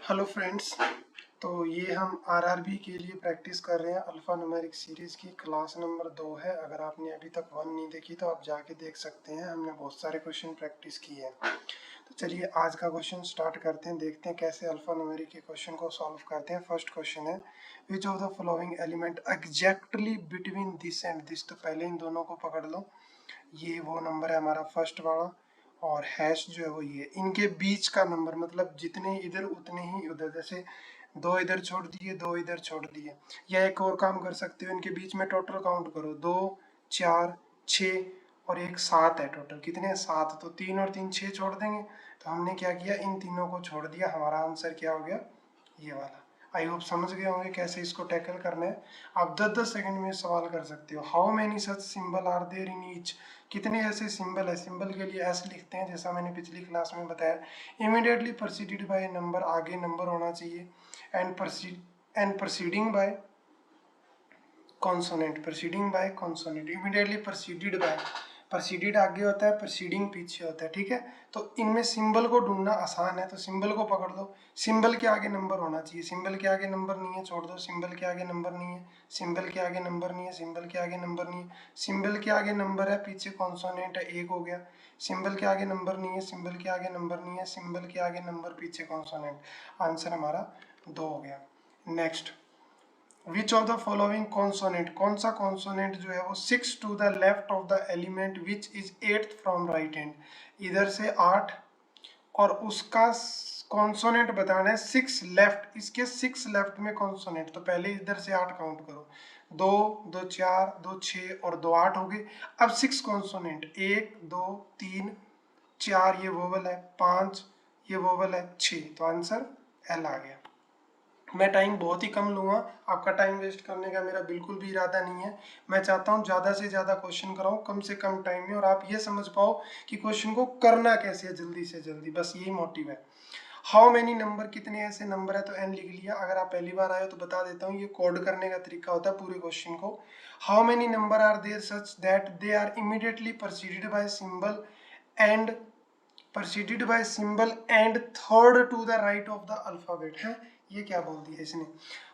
Hello friends. तो ये हम आरआरबी के लिए प्रैक्टिस कर रहे हैं। अल्फ़ा न्यूमेरिक सीरीज़ की क्लास नंबर 2 है। अगर आपने अभी तक 1 नहीं देखी तो आप जाके देख सकते हैं। हमने बहुत सारे क्वेश्चन प्रैक्टिस किए हैं। तो चलिए आज का क्वेश्चन स्टार्ट करते हैं, देखते हैं कैसे अल्फ़ा न्यूमेरिक के क्वेश्चन को सॉल्व करते हैं। फर्स्ट क्वेश्चन है, विच of the following element exactly between this and this. तो पहले इन दोनों को पकड़ लो। ये वो नंबर है हमारा फर्स्ट वाला, और हैश जो है वो ये इनके बीच का नंबर, मतलब जितने इधर उतने ही उधर। जैसे दो इधर छोड़ दिए, दो इधर छोड़ दिए। या एक और काम कर सकते हो, इनके बीच में टोटल काउंट करो, 2 4 6 और एक 7 है। टोटल कितने हैं? 7। तो 3 और 3 6 छोड़ देंगे। तो हमने क्या किया, इन तीनों को छोड़ दिया। हमारा आंसर क्या हो गया? ये वाला। आई होप समझ गए होंगे कैसे इसको टैकल करना है। आप 10-10 सेकंड में सवाल कर सकते हो। How many such symbol are there in each. कितने ऐसे सिंबल है? सिंबल के लिए ऐसे लिखते हैं जैसा मैंने पिछली क्लास में बताया। इमीडिएटली प्रोसीडेड बाय नंबर, आगे नंबर होना चाहिए। And proceeding by consonant, proceeding by consonant. Immediately proceeded by, proceeded आगे होता है, प्रोसीडिंग पीछे होता है। ठीक है, तो इनमें सिंबल को ढूंढना आसान है। तो सिंबल को पकड़ लो। सिंबल के आगे नंबर होना चाहिए। सिंबल के आगे नंबर नहीं है, छोड़ दो। सिंबल के आगे नंबर नहीं है, सिंबल के आगे नंबर नहीं है, सिंबल के आगे नंबर नहीं है। सिंबल के आगे नंबर है, पीछे कॉन्सोनेंट है, एक हो गया। सिंबल के आगे नंबर नहीं है, सिंबल के आगे नंबर नहीं है, सिंबल के आगे नंबर, पीछे कॉन्सोनेंट। आंसर हमारा 2 हो गया। Next, which of the following consonant, कौन सा कॉन्सोनेंट जो है वो 6 to the left of the element which is 8th from right hand. इधर से 8 और उसका कॉन्सोनेंट बताना है 6 लेफ्ट। इसके 6 लेफ्ट में कॉन्सोनेंट। तो पहले इधर से 8 काउंट करो, 2 2 4 2 6 और 2 8 हो गए। अब 6 कॉन्सोनेंट, 1 2 3 4 ये वोवल है, 5 ये वोवल है, 6। तो आंसर एल आ गया। मैं टाइम बहुत ही कम लूँगा, आपका टाइम वेस्ट करने का मेरा बिल्कुल भी इरादा नहीं है। मैं चाहता हूँ ज़्यादा से ज़्यादा क्वेश्चन कराऊँ कम से कम टाइम में, और आप ये समझ पाओ कि क्वेश्चन को करना कैसे है जल्दी से जल्दी। बस यही मोटिव है। हाउ मैनी नंबर, कितने ऐसे नंबर है। तो एन लिख लिया। अगर आप पहली बार आए हो तो बता देता हूँ, ये कोड करने का तरीका होता है पूरे क्वेश्चन को। How many number are there such that they are immediately proceeded by symbol and third to the right of the alphabet है। ये क्या बोल दिया इसने?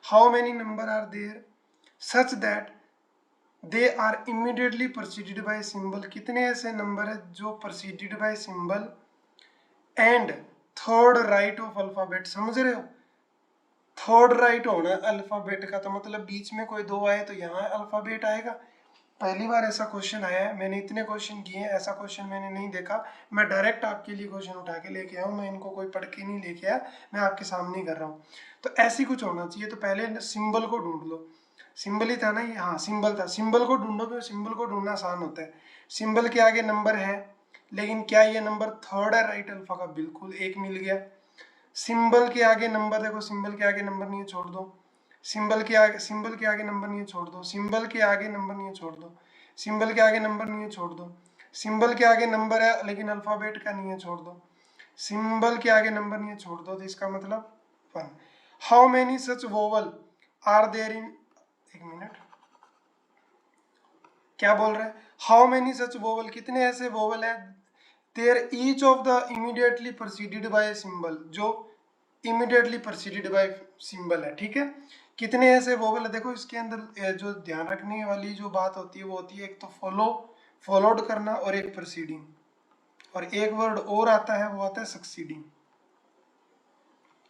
How many number are there such that they are immediately proceeded by symbol. कितने ऐसे number है जो proceeded by symbol and third right of alphabet. समझ रहे हो? थर्ड राइट होना है अल्फाबेट का, तो मतलब बीच में कोई 2 आए तो यहाँ अल्फाबेट आएगा। पहली बार ऐसा क्वेश्चन आया है, मैंने इतने क्वेश्चन किए हैं, ऐसा क्वेश्चन मैंने नहीं देखा। मैं डायरेक्ट आपके लिए क्वेश्चन उठा के लेके आया हूँ। मैं इनको कोई पढ़ के नहीं लेके आया, मैं आपके सामने ही कर रहा हूँ। तो ऐसी कुछ होना चाहिए। तो पहले सिंबल को ढूंढ लो। सिंबल ही था ना ये? हाँ सिंबल था। सिंबल को ढूंढो, क्योंकि सिंबल को ढूंढना आसान होता है। सिंबल के आगे नंबर है, लेकिन क्या ये नंबर थर्ड है राइट अल्फा का? बिल्कुल, एक मिल गया। सिंबल के आगे नंबर, देखो सिंबल के आगे नंबर नहीं है, छोड़ दो। सिंबल के आगे नंबर नहीं है, छोड़ दो। सिंबल के आगे नंबर नहीं है, छोड़ दो। सिंबल के आगे नंबर नहीं है, छोड़ दो। सिंबल के आगे नंबर है लेकिन अल्फाबेट का नहीं है, छोड़ दो। सिंबल के आगे नंबर नहीं है, छोड़ दो। तो इसका मतलब 1। How many such vowel are there in, एक मिनट, क्या बोल रहे हैं? हाउ मेनी सच वोवल, कितने ऐसे वोवल है there each of the immediately proceeded by symbol, जो इमीडिएटली प्रोसीडेड बाय सिंबल है। ठीक है, कितने ऐसे वोवल है। देखो इसके अंदर जो ध्यान रखने वाली जो बात होती है वो होती है, एक तो फॉलोड करना, और एक प्रोसीडिंग, और एक वर्ड और आता है, वो आता है सक्सीडिंग।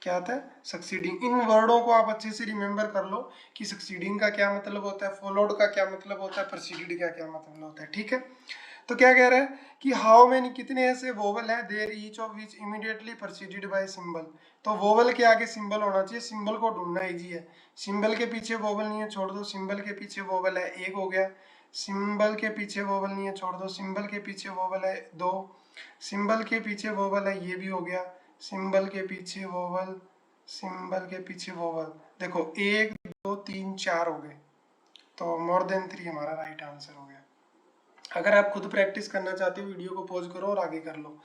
क्या आता है? सक्सीडिंग। इन वर्डों को आप अच्छे से रिमेंबर कर लो कि सक्सीडिंग का क्या मतलब होता है, फॉलोड का क्या मतलब होता है, प्रोसीडेड का क्या मतलब होता है। ठीक है, तो क्या कह रहा है कि हाउ मेनी, कितने ऐसे वोवल है there each of which immediately proceeded by symbol. तो वोवल के आगे सिंबल होना चाहिए। सिंबल को ढूंढना इजी है। सिंबल के पीछे वोवल नहीं है, छोड़ दो। सिंबल के पीछे वोवल है, एक हो गया। सिंबल के पीछे वोवल नहीं है, छोड़ दो। सिंबल के पीछे वोवल है, 2। सिंबल के पीछे वोवल है, ये भी हो गया। सिंबल के पीछे वोवल, सिंबल के पीछे वोवल, देखो 1 2 3 4 हो गए। तो मोर देन 3 हमारा राइट आंसर हो गया। अगर आप खुद प्रैक्टिस करना चाहते हो, वीडियो को पॉज करो और आगे कर लो।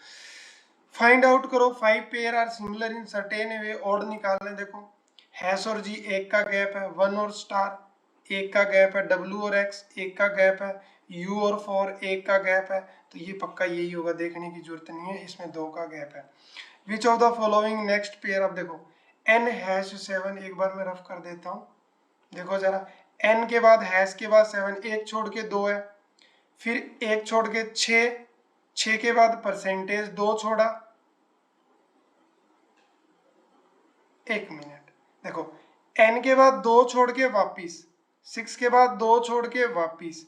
फाइंड आउट करो 5 pair are similar in certain way. Odd निकालने, देखो हैश और जी एक का गैप है, 1 और स्टार एक का गैप है, डब्ल्यू और एक्स एक का गैप है, यू और 4 एक का गैप है। तो ये पक्का यही होगा, देखने की जरूरत नहीं है, इसमें 2 का गैप है। विच of the following next pair, अब देखो n हैश 7, एक बार मैं रफ कर देता हूँ, देखो जरा, n के बाद हैश के बाद 7, एक छोड़ के 2 है, फिर एक छोड़ के 6, 6 के बाद परसेंटेज 2 छोड़ा, एक मिनट, देखो n के बाद 2 छोड़ के वापिस, 6 के बाद 2 छोड़ के वापिस,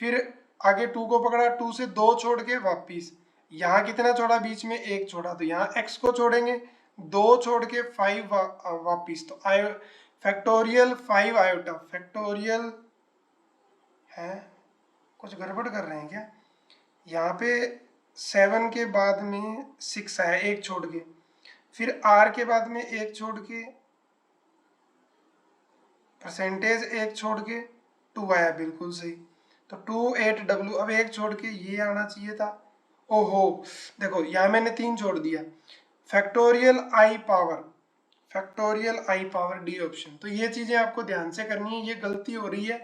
फिर आगे 2 को पकड़ा, 2 से 2 छोड़ के वापिस, यहाँ कितना छोड़ा, बीच में 1 छोड़ा, तो यहाँ x को छोड़ेंगे, 2 छोड़ के 5 वापिस, तो आयो फैक्टोरियल 5 आयोटा, फैक्टोरियल है, कुछ गड़बड़ कर रहे हैं क्या, यहाँ पे 7 के बाद में 6 आया एक छोड़ के, फिर r के बाद में एक छोड़ के, परसेंटेज एक छोड़ के 2 आया, बिल्कुल सही, तो 28W, अब एक छोड़ के ये आना चाहिए था, ओहो देखो यहाँ मैंने 3 छोड़ दिया, फैक्टोरियल आई पावर, फैक्टोरियल आई पावर डी ऑप्शन। तो ये चीजें आपको ध्यान से करनी है, ये गलती हो रही है,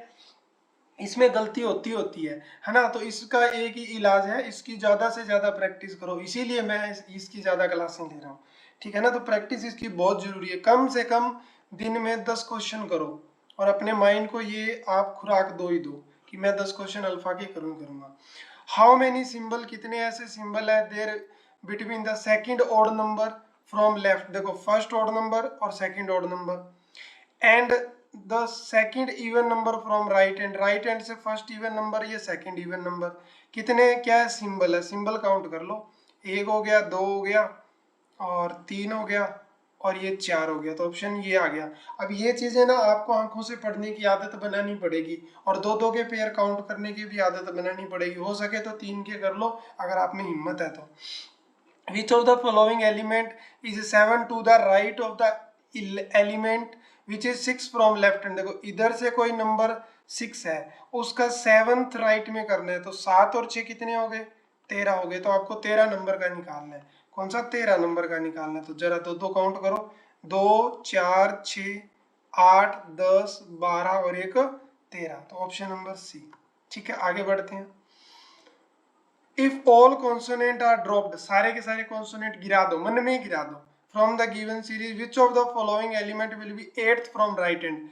इसमें गलती होती है ना, तो इसका एक ही इलाज है, इसकी ज्यादा से ज्यादा प्रैक्टिस करो, इसीलिए मैं इसकी ज्यादा क्लासें ले रहा हूँ, ठीक है ना, तो प्रैक्टिस इसकी बहुत जरूरी है, कम से कम दिन में 10 क्वेश्चन करो, और अपने माइंड को ये आप खुराक दो ही दो कि मैं 10 क्वेश्चन अल्फा के करूंगा। हाउ मेनी सिंबल, कितने ऐसे सिंबल है there between the second odd number from left, देखो फर्स्ट ऑड नंबर और second odd number, and the second even number from right hand, right hand से फर्स्ट इवन नंबर, ये second even number, कितने क्या है symbol है, symbol count कर लो, 1 हो गया, 2 हो गया, और 3 हो गया, और ये 4 हो गया, तो ऑप्शन ये आ गया। अब ये चीजें ना आपको आंखों से पढ़ने की आदत बनानी पड़ेगी, और 2-2 के पेयर काउंट करने की भी आदत बनानी पड़ेगी, हो सके तो 3 के कर लो अगर आप में हिम्मत है तो। Which of the following element is 7 to the right of the element which is 6 from left hand, देखो इधर से कोई नंबर 6 है, उसका 7th राइट में करना है, तो 7 और 6 कितने हो गए, 13 हो गए, तो आपको 13 नंबर का निकालना है, कौन सा 13 नंबर का निकालना है, तो जरा 2-2 काउंट करो, 2 4 6 8 10 12 और 1 13, तो ऑप्शन नंबर सी, ठीक है। आगे बढ़ते हैं, if all consonant are dropped, सारे के सारे कॉन्सोनेंट गिरा दो, मन में ही गिरा दो, from the given series which of the following element will be 8th from right hand,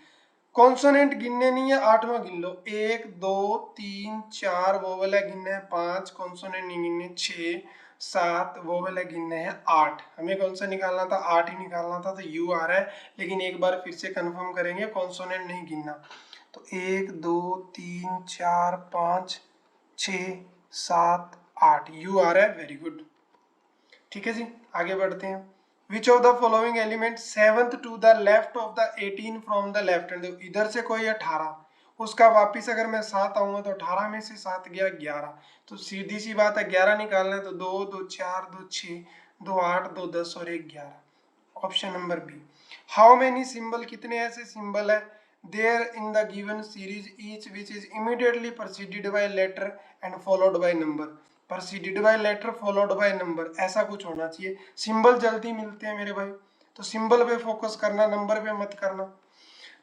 consonant गिनने नहीं है, 8वां गिन लो, 1 2 3 4 वो वाला गिनना है, 5 कॉन्सोनेंट नहीं गिनने, 6 7 वो वाला गिनने हैं, 8, हमें कौन सा निकालना था, 8 ही निकालना था, तो यू आ रहा है, लेकिन एक बार फिर से कंफर्म करेंगे, कॉन्सोनेंट नहीं गिनना, तो 1 2 3 4 5 6 7 8 यू आ रहा है, वेरी गुड, ठीक है जी। आगे बढ़ते हैं, which of the following element 7th to the left of the 18 from the left hand, इधर से कोई 18, उसका वापिस अगर मैं 7 आऊंगा तो 18 में से 7 गया 11, तो सीधी सी बात है 11 निकालना है, तो 2 2 4 2 6 2 8 2 10 और 1 11, option number B. How many symbol, कितने ऐसे सिंबल है there in the given series each which is immediately preceded by letter and followed by number, preceded by letter followed by number, ऐसा कुछ होना चाहिए, सिंबल जल्दी मिलते हैं मेरे भाई, तो सिंबल पे फोकस करना, नंबर पे मत करना।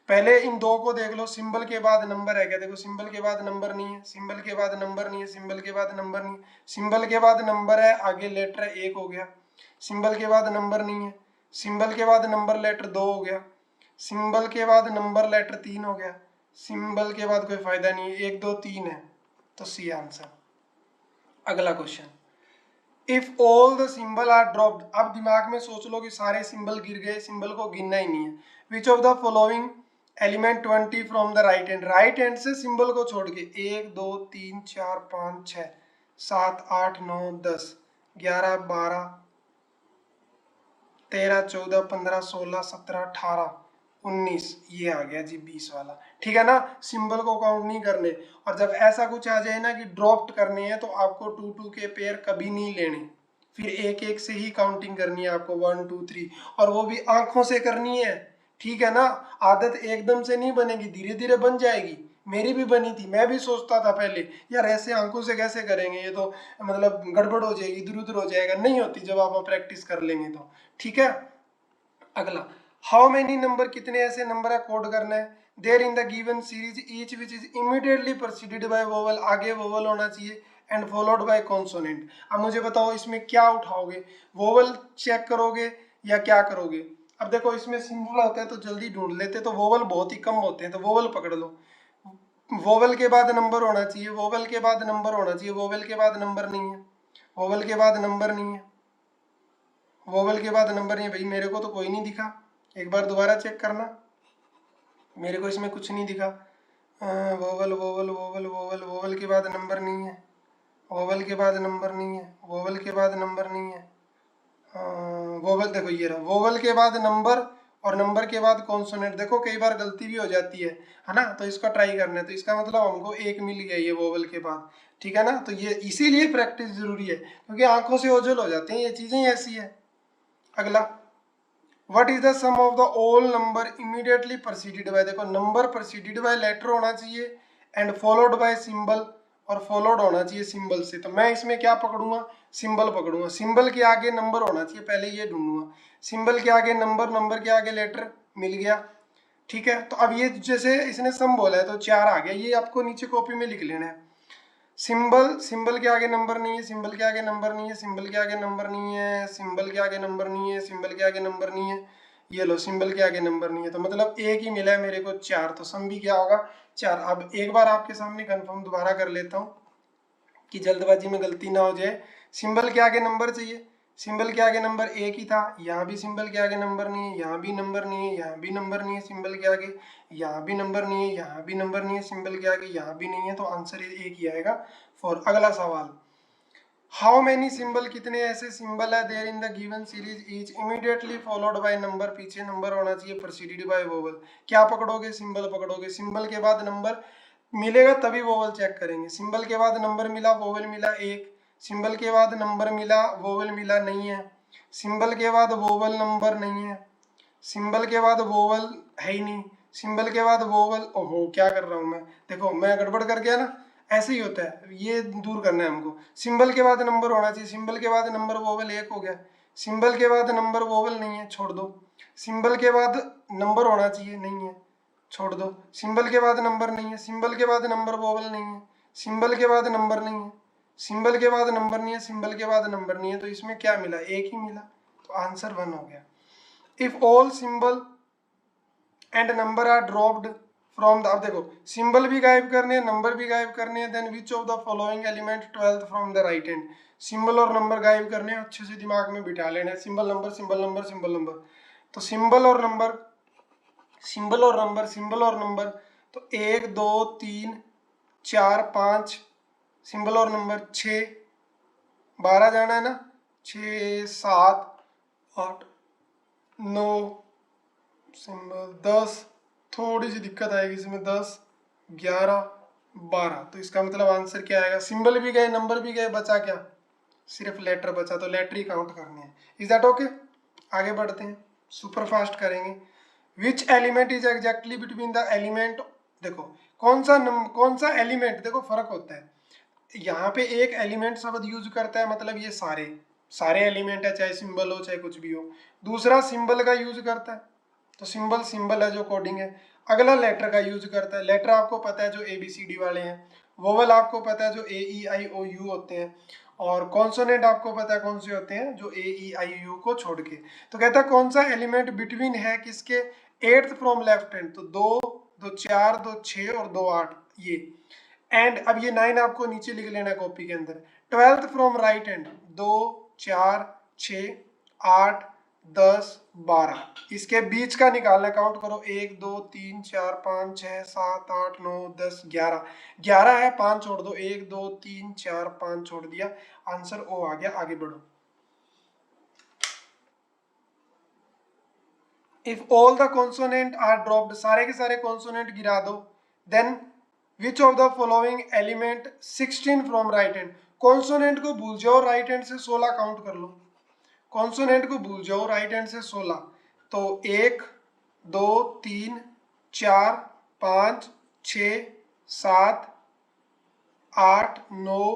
पहले इन दो को देख लो, सिंबल के बाद नंबर है क्या, देखो सिंबल के बाद नंबर नहीं है, सिंबल के बाद नंबर नहीं है, सिंबल के बाद नंबर नहीं है, सिंबल के बाद नंबर है, आगे लेटर है 1 हो गया, सिंबल के बाद नंबर नहीं है, सिंबल के बाद नंबर लेटर 2 हो गया, सिंबल के बाद नंबर लेटर 3 हो गया, सिंबल के बाद कोई फायदा नहीं है, 1 2 3 है, तो सी आंसर। अगला question, if all the symbol are dropped, अब दिमाग में सोच लो कि सारे सिंबल गिर गए, सिंबल को गिनना ही नहीं है, विच of the following element 20 from the right hand, right hand से सिंबल को छोड़ के 1 2 3 4 5 6 7 8 9 10 11 12 13 14 15 16 17 18 19, ये आ गया जी 20 वाला, ठीक है ना, सिंबल को काउंट नहीं करने, और जब ऐसा कुछ आ जाए ना कि ड्रॉप्ड करने हैं तो आपको 2 2 के पेयर कभी नहीं लेने, फिर एक एक से ही काउंटिंग करनी है आपको, 1 2 3, और वो भी आंखों से करनी है, ठीक है ना, आदत एकदम से नहीं बनेगी, धीरे धीरे बन जाएगी, मेरी भी बनी थी, मैं भी सोचता था पहले यार ऐसे आंखों से कैसे करेंगे, ये तो मतलब गड़बड़ हो जाएगी, इधर उधर हो जाएगा, नहीं होती जब आप प्रैक्टिस कर लेंगे तो, ठीक है। अगला, हाउ मेनी नंबर, कितने ऐसे नंबर है कोड करना है, there in the given series each which is immediately preceded by vowel, आगे वोवल होना चाहिए, एंड फॉलोड बाय कॉन्सोनेंट। अब मुझे बताओ इसमें क्या उठाओगे, वोवल चेक करोगे या क्या करोगे, अब देखो इसमें सिंबल होता है तो जल्दी ढूंढ लेते, तो वोवल बहुत ही कम होते हैं, तो वोवल पकड़ लो। वोवल के बाद नंबर होना चाहिए, वोवल के बाद नंबर होना चाहिए, वोवल के बाद नंबर नहीं है, वोवल के बाद नंबर नहीं है, वोवल के बाद नंबर नहीं है। भाई मेरे को तो कोई नहीं दिखा, एक बार दोबारा चेक करना, मेरे को इसमें कुछ नहीं दिखा। Vowel vowel vowel vowel, vowel के बाद नंबर नहीं है, वोवल के बाद नंबर नहीं है, वोवल के बाद नंबर नहीं है। वोवल देखो ये रहा, वोवल के बाद नंबर और नंबर के बाद कॉन्सोनेंट। देखो कई बार गलती भी हो जाती है ना, तो इसका ट्राई करना है। तो इसका मतलब हमको एक मिल गया ये वोवल के बाद, ठीक है ना। तो ये इसीलिए प्रैक्टिस जरूरी है, क्योंकि आंखों से ओझल हो जाते हैं, ये चीजें ऐसी है। अगला, what is the sum of the all number immediately preceded by, देखो नंबर प्रेसिडेड बाय लेटर होना चाहिए एंड फॉलोड बाय सिंबल, और फॉलोड होना चाहिए सिंबल से। तो मैं इसमें क्या पकड़ूंगा, सिंबल पकड़ूंगा। सिंबल के आगे नंबर होना चाहिए, पहले ये ढूंढूंगा। सिंबल के आगे नंबर, नंबर के आगे लेटर, मिल गया, ठीक है। तो अब ये जैसे इसने सम बोला है तो 4 आ गया, ये आपको नीचे कॉपी में लिख लेना है। सिंबल, सिंबल के आगे नंबर नहीं है, सिंबल के आगे नंबर नहीं है, सिंबल के आगे नंबर नहीं है, सिंबल के आगे नंबर नहीं है, सिंबल के आगे नंबर नहीं है। ये लो, सिंबल के आगे नंबर नहीं है, तो मतलब एक ही मिला है मेरे को 4, तो सम भी क्या होगा 4। अब एक बार आपके सामने कंफर्म दोबारा कर लेता हूँ कि जल्दबाजी में गलती ना हो जाए। सिंबल के आगे नंबर चाहिए, सिंबल के आगे नंबर एक ही था, यहाँ भी सिंबल के आगे नंबर नहीं है, यहाँ भी नंबर नहीं है, यहाँ भी नंबर नहीं है सिंबल के आगे, यहाँ भी नंबर नहीं है, यहाँ भी नंबर नहीं है सिंबल के आगे, यहाँ भी नहीं है, तो आंसर एक ही आएगा फॉर। अगला सवाल, हाउ मैनी सिंबल, कितने ऐसे सिंबल है there in the given series is immediately followed by number, पीछे नंबर होना चाहिए, प्रोसीडेड बाय वोवल। क्या पकड़ोगे, सिंबल पकड़ोगे, सिंबल के बाद नंबर मिलेगा तभी वोवल चेक करेंगे। सिंबल के बाद नंबर मिला, वोवल मिला एक, सिंबल के बाद नंबर मिला, वोवल मिला नहीं है, सिंबल के बाद वोवल नंबर नहीं है, सिंबल के बाद वोवल है ही नहीं, सिंबल के बाद वोवल, ओहो क्या कर रहा हूँ मैं, देखो मैं गड़बड़ कर गया ना, ऐसे ही होता है, ये दूर करना है हमको। सिंबल के बाद नंबर होना चाहिए, सिंबल के बाद नंबर वोवल एक हो गया, सिंबल के बाद नंबर वोवल नहीं है, छोड़ दो। सिंबल के बाद नंबर होना चाहिए, नहीं है, छोड़ दो। सिंबल के बाद नंबर नहीं है, सिंबल के बाद नंबर वोवल नहीं है, सिंबल के बाद नंबर नहीं है, सिंबल के बाद नंबर नहीं है, सिंबल के बाद नंबर नहीं है, तो इसमें क्या मिला, एक ही मिला, तो आंसर 1 हो गया। If all symbol and number are dropped from the, अब देखो सिंबल भी गायब करने हैं, नंबर भी गायब करने हैं, then which of the following element 12th from the right hand. Symbol और नंबर गायब करने हैं, अच्छे से दिमाग में बिठा लेना है, symbol number symbol number symbol number. तो सिंबल और नंबर, सिंबल और नंबर, सिंबल और नंबर, तो 1 2 3 4 5, सिंबल और नंबर 6, 12 जाना है ना, 6 7 8 9, सिंबल 10, थोड़ी सी दिक्कत आएगी इसमें, 10 11 12। तो इसका मतलब आंसर क्या आएगा, सिंबल भी गए नंबर भी गए, बचा क्या, सिर्फ लेटर बचा, तो लेटर ही काउंट करने हैं। Is that okay? आगे बढ़ते हैं, सुपर फास्ट करेंगे। Which element is exactly between the element, देखो कौन सा एलिमेंट, देखो फर्क होता है, यहाँ पे एक एलिमेंट शब्द यूज करता है, मतलब ये सारे सारे एलिमेंट है, चाहे सिंबल हो चाहे कुछ भी हो। दूसरा सिंबल का यूज करता है, तो सिंबल सिंबल है जो कोडिंग है। अगला लेटर का यूज करता है, लेटर आपको पता है जो ABCD वाले हैं, वोवल आपको पता है जो AEIOU होते हैं, और कॉन्सोनेंट आपको पता है कौन से होते हैं, जो AEIU को छोड़ के। तो कहता है कौन सा एलिमेंट बिटवीन है किसके, 8th फ्रॉम लेफ्ट हैंड, तो 2 2 4 2 6 और 2 8 ये, एंड अब ये 9 आपको नीचे लिख लेना है कॉपी के अंदर। 12th फ्रॉम राइट हैंड, 2 4 6 8 10 12, इसके बीच का निकालना, काउंट करो, 1 2 3 4 5 6 7 8 9 10 11, 11 है, 5 छोड़ दो, 1 2 3 4 5 छोड़ दिया, आंसर ओ आ गया। आगे बढ़ो। If all the consonant are dropped, सारे के सारे कॉन्सोनेंट गिरा दो, then which of the following element 16 from right hand, consonant को भूल जाओ, राइट हैंड से 16 काउंट कर लो, कॉन्सोनेंट को भूल जाओ, राइट हैंड से 16, तो 1 2 3 4 5 6 7 8 9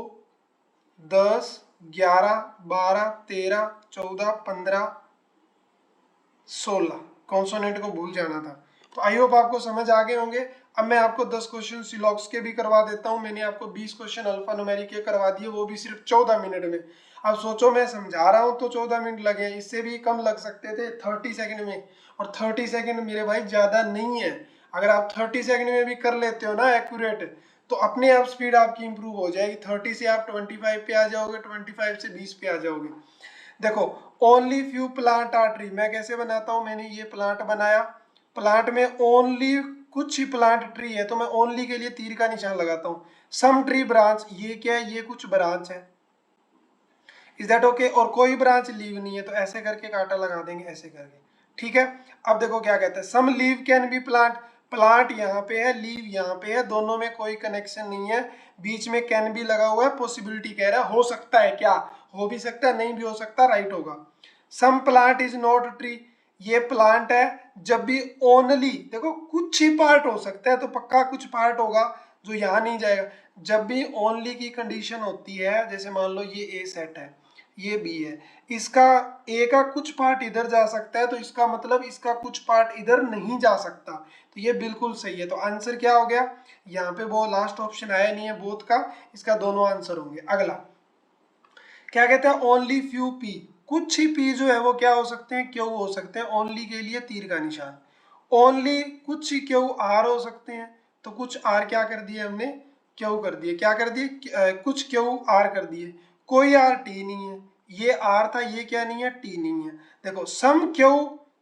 10 11 12 13 14 15 16, कॉन्सोनेंट को भूल जाना था। तो आई होप आपको समझ आ गए होंगे। अब मैं आपको 10 क्वेश्चन सिलॉक्स के भी करवा देता हूं, मैंने आपको 20 क्वेश्चन अल्फा न्यूमेरिक के करवा दिए, वो भी सिर्फ 14 मिनट में। अब सोचो मैं समझा रहा हूँ तो 14 मिनट लगे, इससे भी कम लग सकते थे 30 सेकंड में, और 30 सेकंड मेरे भाई ज़्यादा नहीं है। अगर आप 30 सेकंड में भी कर लेते हो ना एक्यूरेट, तो अपने आप स्पीड आपकी इंप्रूव हो जाएगी। 30 से आप 25 पे आ जाओगे, 25 से 20 पे आ जाओगे। देखो only few plant are tree, मैं कैसे बनाता हूँ, मैंने ये प्लांट बनाया, प्लांट में ओनली कुछ ही प्लांट ट्री है तो मैं ओनली के लिए तीर का निशान लगाता हूँ। सम ट्री ब्रांच, ये क्या है, ये कुछ ब्रांच है, इज दैट ओके। और कोई ब्रांच लीव नहीं है तो ऐसे करके कांटा लगा देंगे ऐसे करके, ठीक है। अब देखो क्या कहते हैं, some leave can be plant, plant यहाँ पे है, लीव यहाँ पे है, दोनों में कोई कनेक्शन नहीं है, बीच में कैन भी लगा हुआ है, पॉसिबिलिटी कह रहा है, हो सकता है, क्या हो भी सकता है, नहीं भी हो सकता, राइट होगा। Some plant is not tree, ये प्लांट है, जब भी ओनली, देखो कुछ ही पार्ट हो सकता है तो पक्का कुछ पार्ट होगा जो यहाँ नहीं जाएगा। जब भी ओनली की कंडीशन होती है, जैसे मान लो ये ए सेट है, ये बी है, इसका ए का कुछ पार्ट इधर जा सकता है तो इसका मतलब इसका कुछ पार्ट इधर नहीं जा सकता, तो ये बिल्कुल सही है। तो आंसर क्या हो गया, यहाँ पे वो लास्ट ऑप्शन आया नहीं है बोथ का, इसका दोनों आंसर होंगे। अगला क्या कहते हैं, ओनली फ्यू पी, कुछ ही पी जो है वो क्या हो सकते हैं, क्यू हो सकते हैं, ओनली के लिए तीर का निशान। ओनली कुछ ही क्यू आर हो सकते हैं, तो कुछ आर क्या कर दिए हमने, क्यू कर दिए, क्या कर दिए, कुछ क्यू आर कर दिए, कोई आर टी नहीं है, ये आर था, ये क्या नहीं है, टी नहीं है। देखो सम क्यू,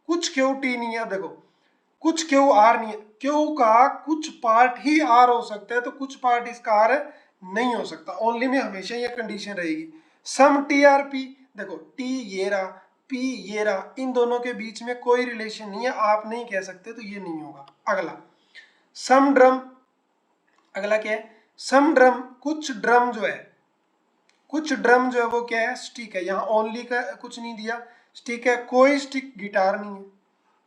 कुछ क्यू टी नहीं है, देखो कुछ क्यू आर नहीं है, क्यू का कुछ पार्ट ही आर हो सकता है तो कुछ पार्ट इसका आर नहीं हो सकता, ओनली में हमेशा ये कंडीशन रहेगी। सम टी आर पी, देखो टी ये रहा, पी ये रहा, इन दोनों के बीच में कोई रिलेशन नहीं है, आप नहीं कह सकते, तो ये नहीं होगा। अगला सम ड्रम, अगला क्या है, सम ड्रम, कुछ ड्रम जो है, कुछ ड्रम जो है वो क्या है, स्टिक है, यहाँ ओनली का कुछ नहीं दिया, स्टिक है, कोई स्टिक गिटार नहीं है,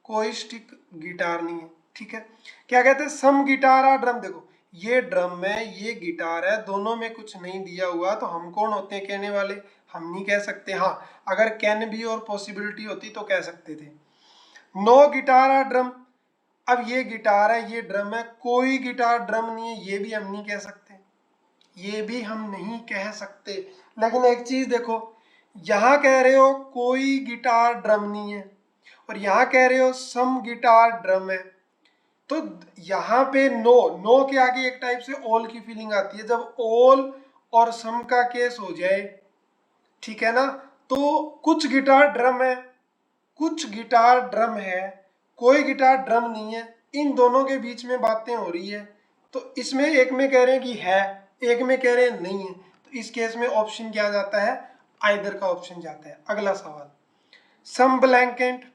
कोई स्टिक गिटार नहीं है, ठीक है। क्या कहते हैं, सम गिटार आ ड्रम, देखो ये ड्रम है, ये गिटार है, दोनों में कुछ नहीं दिया हुआ, तो हम कौन होते हैं कहने वाले, हम नहीं कह सकते। हाँ अगर कैन भी और पॉसिबिलिटी होती तो कह सकते थे। नो गिटार आ ड्रम, अब ये गिटार है, ये ड्रम है, कोई गिटार ड्रम नहीं है, ये भी हम नहीं कह सकते, ये भी हम नहीं कह सकते। लेकिन एक चीज देखो, यहाँ कह रहे हो कोई गिटार ड्रम नहीं है, और यहाँ कह रहे हो सम गिटार ड्रम है, तो यहाँ पे नो, नो के आगे एक टाइप से ऑल की फीलिंग आती है, जब ऑल और सम का केस हो जाए, ठीक है ना, तो कुछ गिटार ड्रम है, कुछ गिटार ड्रम है, कोई गिटार ड्रम नहीं है, इन दोनों के बीच में बातें हो रही है, तो इसमें एक में कह रहे हैं कि है, एक में कह रहे हैं नहीं है, तो इस केस में ऑप्शन क्या जाता है, आइदर का ऑप्शन जाता है। अगला सवाल, सम ब्लैंकेट,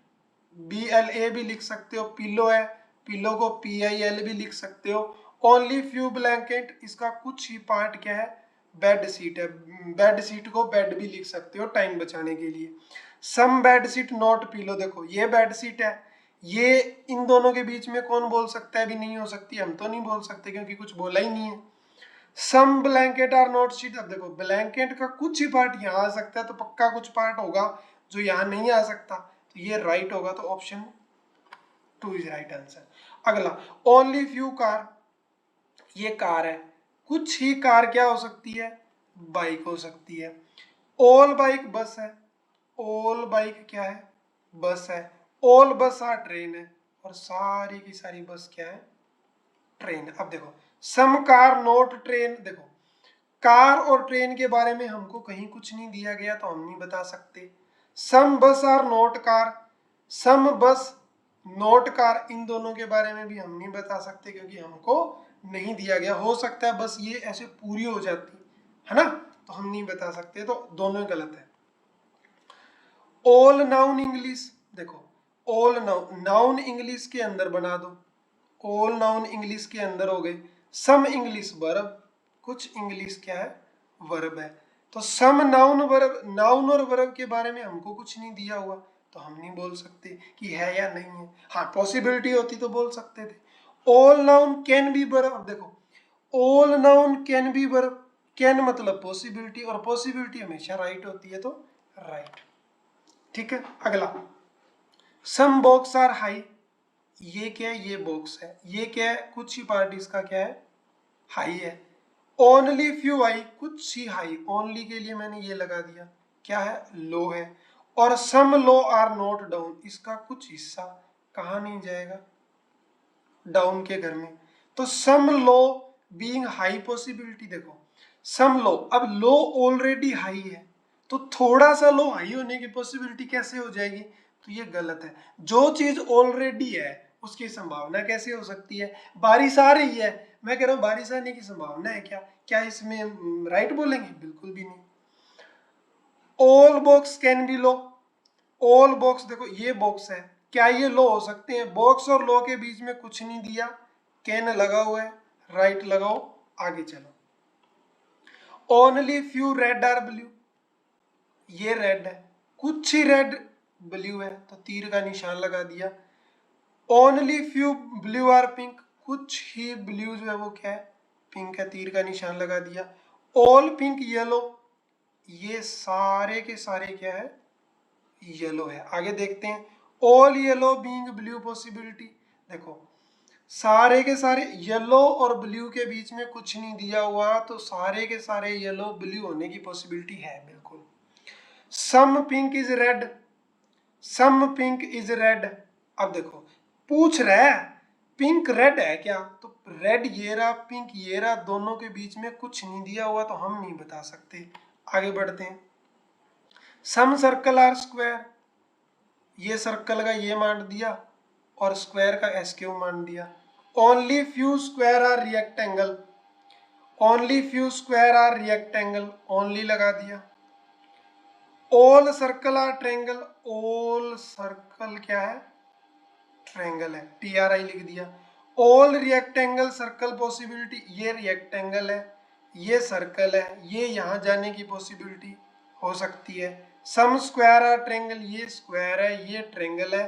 बी एल ए भी लिख सकते हो, पिलो है, पिलो को पी आई एल भी लिख सकते हो। ओनली फ्यू ब्लैंकेट, इसका कुछ ही पार्ट क्या है, बेड सीट है, बेड सीट को बेड भी लिख सकते हो टाइम बचाने के लिए। सम बेड सीट नॉट पिलो, देखो ये बेड सीट है, ये इन दोनों के बीच में कौन बोल सकता है, भी नहीं हो सकती, हम तो नहीं बोल सकते क्योंकि कुछ बोला ही नहीं है। सम ब्लैंकेट आर नॉट शीट, अब देखो ब्लैंकेट का कुछ ही पार्ट यहाँ आ सकता है तो पक्का कुछ पार्ट होगा जो यहाँ नहीं आ सकता, तो ये राइट होगा, तो ऑप्शन 2 इज राइट आंसर। अगला ओनली फ्यू कार, ये कार है, कुछ ही कार क्या हो सकती है, बाइक हो सकती है। ऑल बाइक बस है, ऑल बाइक क्या है, बस है। ऑल बस आ ट्रेन है, और सारी की सारी बस क्या है, ट्रेन। अब देखो सम कार नॉट ट्रेन, देखो कार और ट्रेन के बारे में हमको कहीं कुछ नहीं दिया गया तो हम नहीं बता सकते। सम बस आर नॉट कार, सम बस नॉट कार, इन दोनों के बारे में भी हम नहीं बता सकते क्योंकि हमको नहीं दिया गया, हो सकता है बस ये ऐसे पूरी हो जाती है ना, तो हम नहीं बता सकते, तो दोनों गलत है। ऑल नाउन इंग्लिश, देखो ऑल नाउन, नाउन इंग्लिश के अंदर बना दो, ऑल नाउन इंग्लिश के अंदर हो गए। सम इंग्लिश वर्ब, कुछ इंग्लिश क्या है, वर्ब है, तो सम नाउन वर्ब, नाउन और वर्ब के बारे में हमको कुछ नहीं दिया हुआ तो हम नहीं बोल सकते कि है या नहीं है। हाँ पॉसिबिलिटी होती तो बोल सकते थे। All noun can be verb, अब देखो all noun can be verb, can मतलब पॉसिबिलिटी, और पॉसिबिलिटी हमेशा राइट होती है, तो राइट, ठीक है। अगला सम बॉक्स आर हाई, ये क्या है, ये बॉक्स है, ये क्या है, कुछ ही पार्ट इसका क्या है, हाई है। ओनली फ्यू हाई, कुछ ही हाई, ओनली के लिए मैंने ये लगा दिया, क्या है, लो है। और सम लो आर नोट डाउन, इसका कुछ हिस्सा कहाँ नहीं जाएगा, डाउन के घर में। तो सम लो बीइंग हाई पॉसिबिलिटी, देखो सम लो, अब लो ऑलरेडी हाई है तो थोड़ा सा लो हाई होने की पॉसिबिलिटी कैसे हो जाएगी, तो ये गलत है। जो चीज ऑलरेडी है उसकी संभावना कैसे हो सकती है, बारिश आ रही है, मैं कह रहा हूँ बारिश आने की संभावना है क्या, क्या इसमें राइट बोलेंगे, बिल्कुल भी नहीं। All box can be low, all box, देखो ये बॉक्स है, क्या ये लो हो सकते हैं, बॉक्स और लो के बीच में कुछ नहीं दिया, कैन लगा हुआ है, राइट लगाओ, आगे चलो। Only few red are blue, ये रेड है, कुछ ही रेड ब्लू है तो तीर का निशान लगा दिया। Only few blue are pink, कुछ ही ब्लू जो है वो क्या है, पिंक है, तीर का निशान लगा दिया। ऑल पिंक येलो, ये सारे के सारे क्या है, येलो है। आगे देखते हैं, all yellow being blue possibility, देखो सारे के सारे येलो और ब्लू के बीच में कुछ नहीं दिया हुआ तो सारे के सारे येलो ब्लू होने की पॉसिबिलिटी है बिल्कुल। Some pink is red, some pink is red, अब देखो पूछ रहा है पिंक रेड है क्या, तो रेड ये रहा, पिंक ये रहा, दोनों के बीच में कुछ नहीं दिया हुआ तो हम नहीं बता सकते। आगे बढ़ते हैं, सम सर्कल आर स्क्वायर, ये सर्कल का ये मान दिया और स्क्वायर का एस क्यू मान दिया। Only few square are rectangle, only few square are rectangle, only लगा दिया। All circle are triangle, all circle क्या है, ट्रायंगल है, टी आर आई लिख दिया। ऑल रिएक्टेंगल सर्कल पॉसिबिलिटी, ये रिएक्टेंगल है, ये सर्कल है, ये यहां जाने की पॉसिबिलिटी हो सकती है। सम स्क्वायर आर ट्रायंगल, ये स्क्वायर है, ये ट्रायंगल है,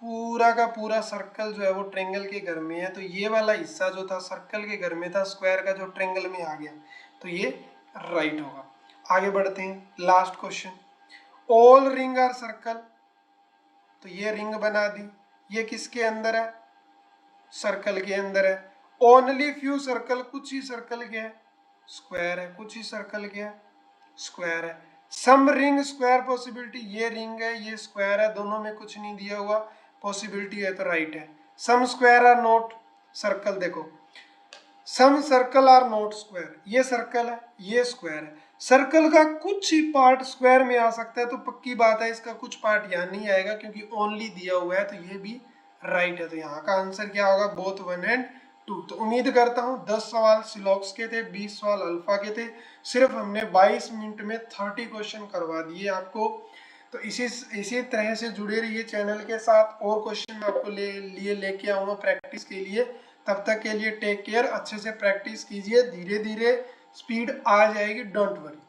पूरा का पूरा सर्कल जो है वो ट्रायंगल के घर में है, तो ये वाला हिस्सा जो था सर्कल के घर में था, स्क्वायर का जो ट्रायंगल में आ गया, तो ये राइट होगा। आगे बढ़ते हैं, last question, all ring are circle, तो ये रिंग बना दी, ये किसके अंदर है, सर्कल के अंदर है। ओनली फ्यू सर्कल, कुछ ही सर्कल के है, स्क्वायर है, कुछ ही सर्कल के है, स्क्वायर है। सम रिंग स्क्वायर पॉसिबिलिटी, ये रिंग है, ये स्क्वायर है, दोनों में कुछ नहीं दिया हुआ, पॉसिबिलिटी है तो राइट है। सम स्क्वायर आर नोट सर्कल, देखो सम सर्कल आर नोट स्क्वायर, ये सर्कल है, ये स्क्वायर है, सर्कल का कुछ ही पार्ट स्क्वायर में आ सकता है तो पक्की बात है इसका कुछ पार्ट यहाँ नहीं आएगा क्योंकि ओनली दिया हुआ है, तो ये भी राइट है। तो यहाँ का आंसर क्या होगा, बोथ 1 एंड 2। तो उम्मीद करता हूँ 10 सवाल सिलॉक्स के थे, 20 सवाल अल्फा के थे, सिर्फ हमने 22 मिनट में 30 क्वेश्चन करवा दिए आपको। तो इसी तरह से जुड़े रहिए चैनल के साथ, और क्वेश्चन मैं आपको लेके आऊँगा प्रैक्टिस के लिए। तब तक के लिए टेक केयर, अच्छे से प्रैक्टिस कीजिए, धीरे धीरे स्पीड आ जाएगी, डोंट वरी।